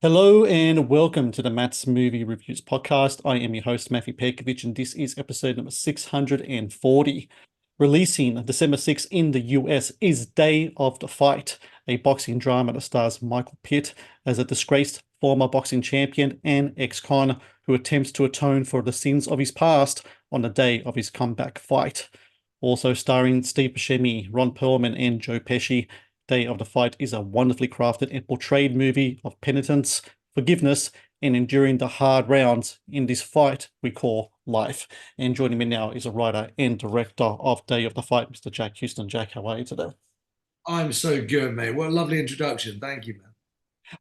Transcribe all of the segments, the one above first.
Hello and welcome to the Matt's Movie Reviews podcast. I am your host, Matthew Pejkovic, and this is episode number 640. Releasing December 6th in the US is Day of the Fight, a boxing drama that stars Michael Pitt as a disgraced former boxing champion and ex-con who attempts to atone for the sins of his past on the day of his comeback fight. Also starring Steve Buscemi, Ron Perlman, and Joe Pesci. Day of the Fight is a wonderfully crafted and portrayed movie of penitence, forgiveness, and enduring the hard rounds in this fight we call life. And joining me now is a writer and director of Day of the Fight, Mr. Jack Huston. Jack, how are you today? I'm so good, mate. What a lovely introduction. Thank you, man.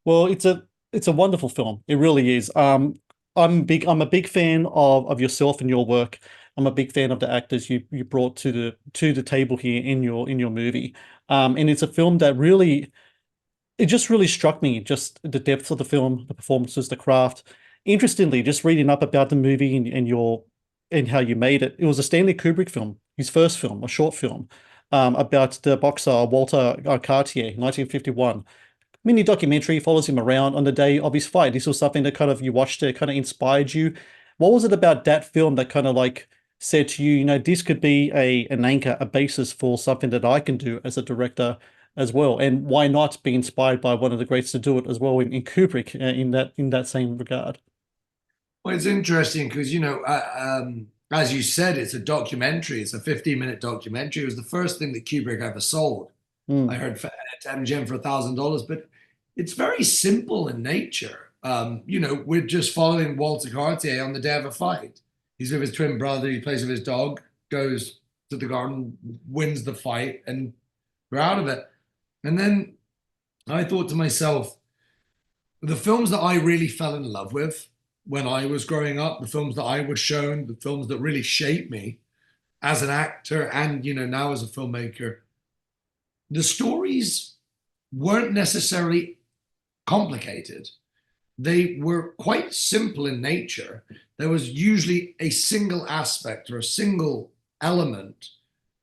Well, it's a wonderful film. It really is. I'm a big fan of yourself and your work. I'm a big fan of the actors you brought to the table here in your movie. And it's a film that really it just really struck me, just the depth of the film, the performances, the craft. Interestingly, just reading up about the movie and how you made it, it was a Stanley Kubrick film, his first film, a short film, about the boxer Walter Cartier, 1951. Mini documentary follows him around on the day of his fight. This was something that kind of you watched it, kind of inspired you. What was it about that film that kind of like said to you, this could be an anchor, a basis for something that I can do as a director as well? And why not be inspired by one of the greats to do it as well in Kubrick in that same regard? Well, it's interesting because, as you said, it's a documentary. It's a 15-minute documentary. It was the first thing that Kubrick ever sold. I Mm, heard for MGM for $1,000, but it's very simple in nature. We're just following Walter Cartier on the day of a fight. He's with his twin brother. He plays with his dog, goes to the garden, wins the fight, and we're out of it. And then I thought to myself, the films that I really fell in love with when I was growing up, the films that I was shown, the films that really shaped me as an actor and, now as a filmmaker, the stories weren't necessarily complicated. They were quite simple in nature. There was usually a single aspect or a single element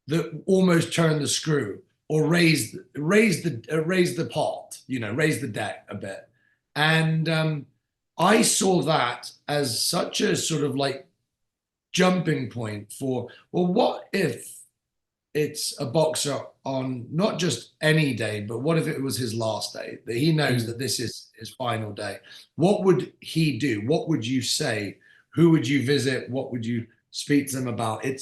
that almost turned the screw or raised the pot, raised the deck a bit. And I saw that as such a sort of like jumping point for, well, what if it's a boxer on not just any day, but what if it was his last day, that he knows mm. that this is his final day? What would he do? What would you say? Who would you visit? What would you speak to them about? It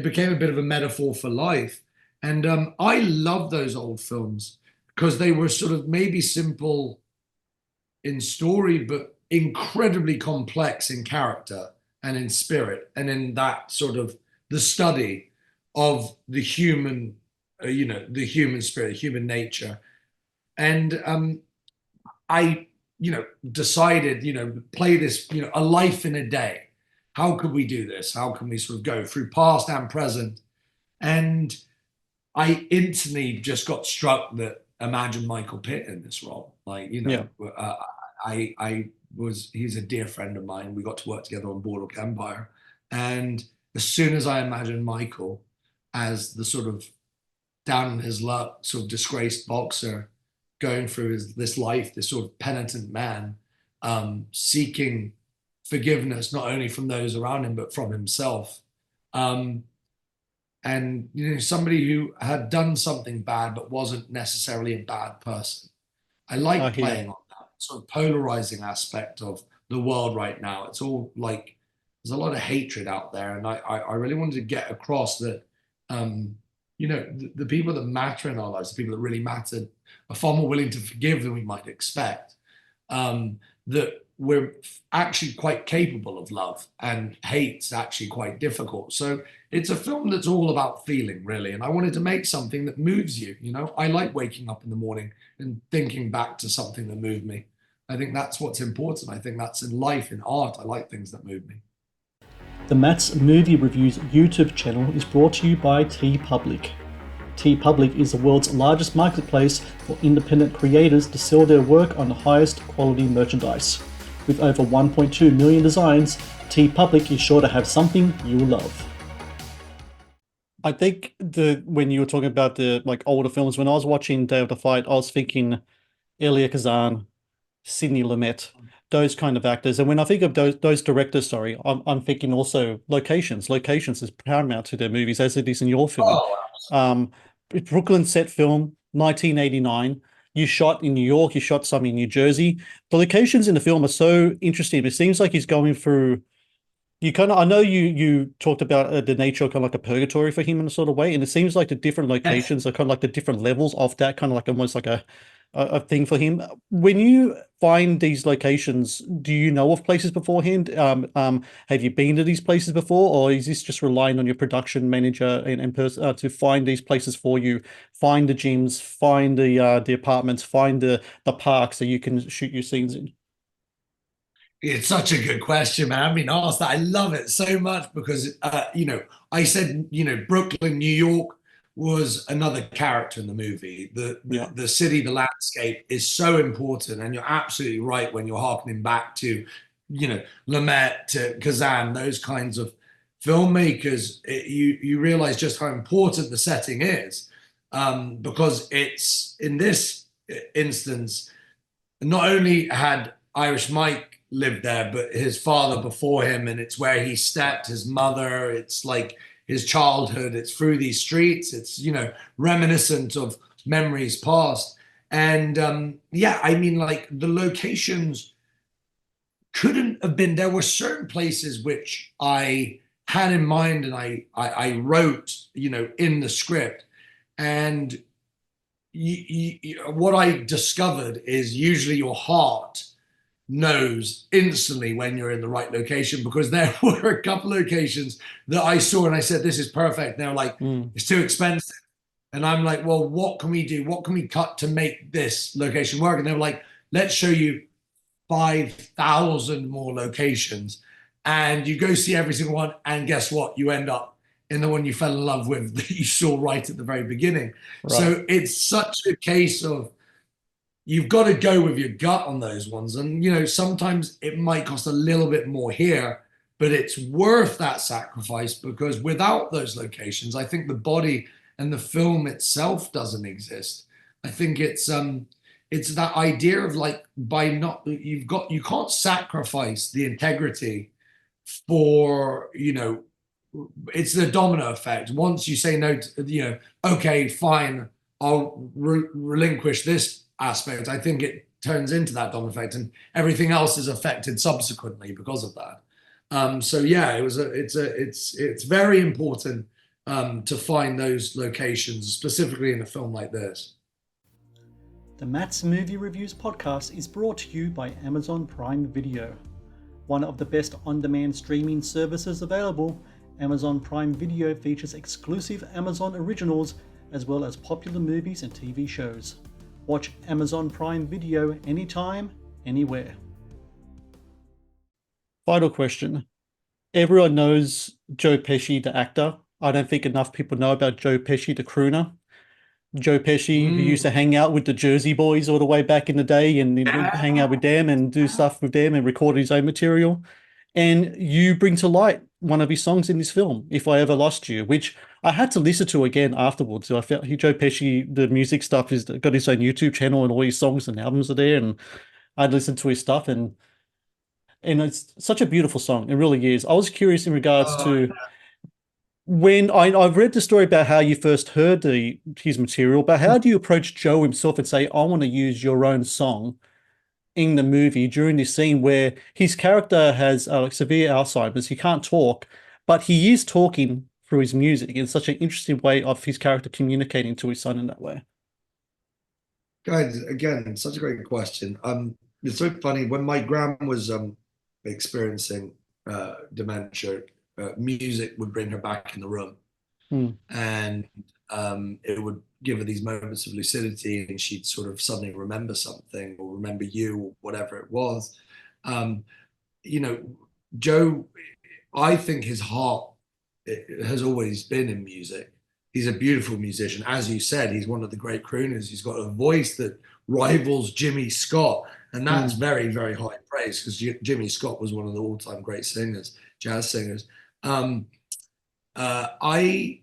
became a bit of a metaphor for life. And I love those old films because they were sort of maybe simple in story, but incredibly complex in character and in spirit, and in that sort of the study of the human, the human spirit, human nature. And I, decided, play this, a life in a day. How could we do this? How can we sort of go through past and present? And I instantly just got struck that imagine Michael Pitt in this role. Like, Yeah. he's a dear friend of mine. We got to work together on Boardwalk Empire. And as soon as I imagined Michael as the sort of down on his luck, sort of disgraced boxer going through this life, this sort of penitent man, seeking forgiveness, not only from those around him, but from himself. Um, and somebody who had done something bad but wasn't necessarily a bad person. I I like hear. playing on that sort of polarizing aspect of the world right now. It's all like there's a lot of hatred out there, and I really wanted to get across that the people that matter in our lives, the people that really matter, are far more willing to forgive than we might expect. That we're actually quite capable of love, and hate's actually quite difficult. So it's a film that's all about feeling, really. And I wanted to make something that moves you. I like waking up in the morning and thinking back to something that moved me. I think that's what's important. I think that's in life, in art. I like things that move me. The Matt's Movie Reviews YouTube channel is brought to you by T Public. T Public is the world's largest marketplace for independent creators to sell their work on the highest quality merchandise. With over 1.2 million designs, T Public is sure to have something you love. I think the when you were talking about the like older films, when I was watching Day of the Fight, I was thinking Elia Kazan, Sidney Lumet, those kind of actors. And when I think of those directors, sorry, I'm thinking also locations. Locations is paramount to their movies, as it is in your film. Oh, Um, Brooklyn set film, 1989. You shot in New York, you shot some in New Jersey. The locations in the film are so interesting. It seems like he's going through you kind of, I know you talked about the nature of kind of like a purgatory for him in a sort of way, and it seems like the different yes. locations are kind of like the different levels of that, kind of like almost like a thing for him. When you find these locations, do you know of places beforehand? Have you been to these places before, or is this just relying on your production manager and person to find these places for you, find the gyms, find the apartments, find the parks that you can shoot your scenes in? It's such a good question, man. I've been asked that. I love it so much because, I said, Brooklyn, New York was another character in the movie. Yeah. The city, the landscape is so important. And you're absolutely right when you're harkening back to, Lumet, to Kazan, those kinds of filmmakers. You realize just how important the setting is, because it's in this instance, not only had Irish Mike lived there, but his father before him, and it's where he stepped, his mother, it's like his childhood, it's through these streets, it's, reminiscent of memories past. And yeah, I mean, like the locations couldn't have been, there were certain places which I had in mind and I wrote, in the script. And what I discovered is usually your heart knows instantly when you're in the right location, because there were a couple locations that I saw and I said, this is perfect. They're like, Mm. it's too expensive. And I'm like, well, what can we do? What can we cut to make this location work? And they were like, let's show you 5,000 more locations. And you go see every single one. And guess what? You end up in the one you fell in love with that you saw right at the very beginning. Right. So it's such a case of you've got to go with your gut on those ones. And, sometimes it might cost a little bit more here, but it's worth that sacrifice, because without those locations, I think the body and the film itself doesn't exist. I think it's that idea of like, by not, you can't sacrifice the integrity for, it's the domino effect. Once you say no to, okay, fine, I'll relinquish this aspect. I think it turns into that domino effect, and everything else is affected subsequently because of that. So yeah, it's very important to find those locations, specifically in a film like this. The Matt's Movie Reviews podcast is brought to you by Amazon Prime Video. One of the best on-demand streaming services available, Amazon Prime Video features exclusive Amazon originals as well as popular movies and TV shows. Watch Amazon Prime Video anytime, anywhere. Final question. Everyone knows Joe Pesci, the actor. I don't think enough people know about Joe Pesci, the crooner. Joe Pesci, who used to hang out with the Jersey Boys all the way back in the day and hang out with them and do stuff with them and record his own material. And you bring to light one of his songs in this film, If I Ever Lost You, which I had to listen to again afterwards. So I felt Joe Pesci, the music stuff, is got his own YouTube channel and all his songs and albums are there. And I'd listen to his stuff and it's such a beautiful song. It really is. I was curious in regards Oh, to when I've read the story about how you first heard his material, but how do you approach Joe himself and say, I want to use your own song in the movie during this scene where his character has severe Alzheimer's, he can't talk, but he is talking through his music in such an interesting way of his character communicating to his son in that way. guys, again, such a great question. It's so funny when my gran was experiencing dementia. Music would bring her back in the room, Hmm. and it would give her these moments of lucidity, and she'd sort of suddenly remember something or remember you or whatever it was. Um, you know, Joe, I think his heart has always been in music. He's a beautiful musician. As you said, he's one of the great crooners. He's got a voice that rivals Jimmy Scott. And that's Hmm. very, very high praise, because Jimmy Scott was one of the all-time great singers, jazz singers. Um, I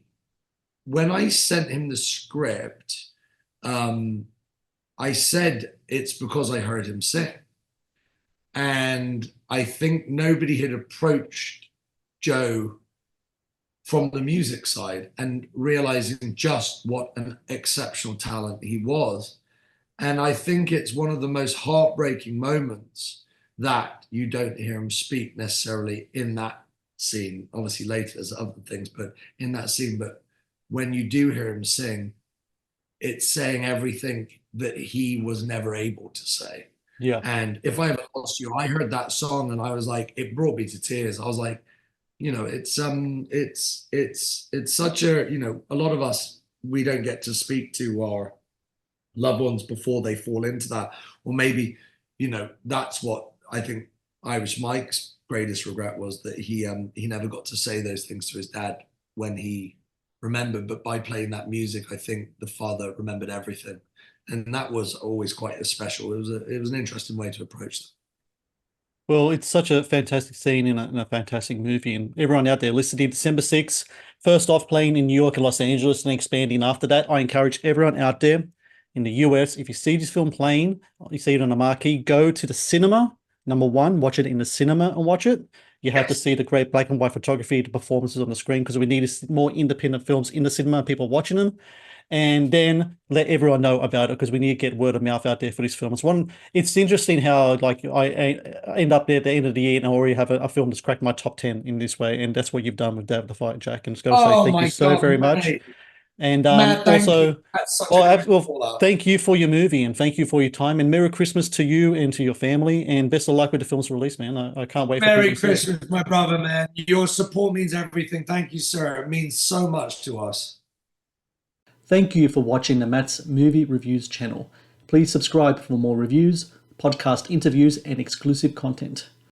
when I sent him the script, um, I said it's because I heard him sing. And I think nobody had approached Joe from the music side and realizing just what an exceptional talent he was. And I think it's one of the most heartbreaking moments that you don't hear him speak necessarily in that scene. Obviously, later there's other things, but in that scene, but when you do hear him sing, it's saying everything that he was never able to say. Yeah. And If I Ever Lost You, I heard that song and I was like, it brought me to tears. I was like, it's such a, a lot of us, we don't get to speak to our loved ones before they fall into that. Or maybe, that's what I think Irish Mike's greatest regret was, that he never got to say those things to his dad when he remembered. But by playing that music, I think the father remembered everything. And that was always quite a special. It was an interesting way to approach them. Well, it's such a fantastic scene in a fantastic movie. And everyone out there listening, December 6th, first off playing in New York and Los Angeles and expanding after that. I encourage everyone out there in the US, if you see this film playing, you see it on a marquee, go to the cinema. Number one, watch it in the cinema and watch it. You have to Yes. see the great black and white photography, the performances on the screen, because we need more independent films in the cinema, people watching them. And then let everyone know about it, because we need to get word of mouth out there for this film. It's interesting how like I end up there at the end of the year and I already have a film that's cracked my top 10 in this way. And that's what you've done with Day of the Fight, Jack. And just got to say Oh thank you my so God, very much. mate. And Matt, thank you. also, That's such a well, great well, call out. thank you for your movie and thank you for your time. And Merry Christmas to you and to your family. And best of luck with the film's release, man. I can't wait for people Merry to see it. Christmas, my brother, man. Your support means everything. Thank you, sir. It means so much to us. Thank you for watching the Matt's Movie Reviews channel. Please subscribe for more reviews, podcast interviews, and exclusive content.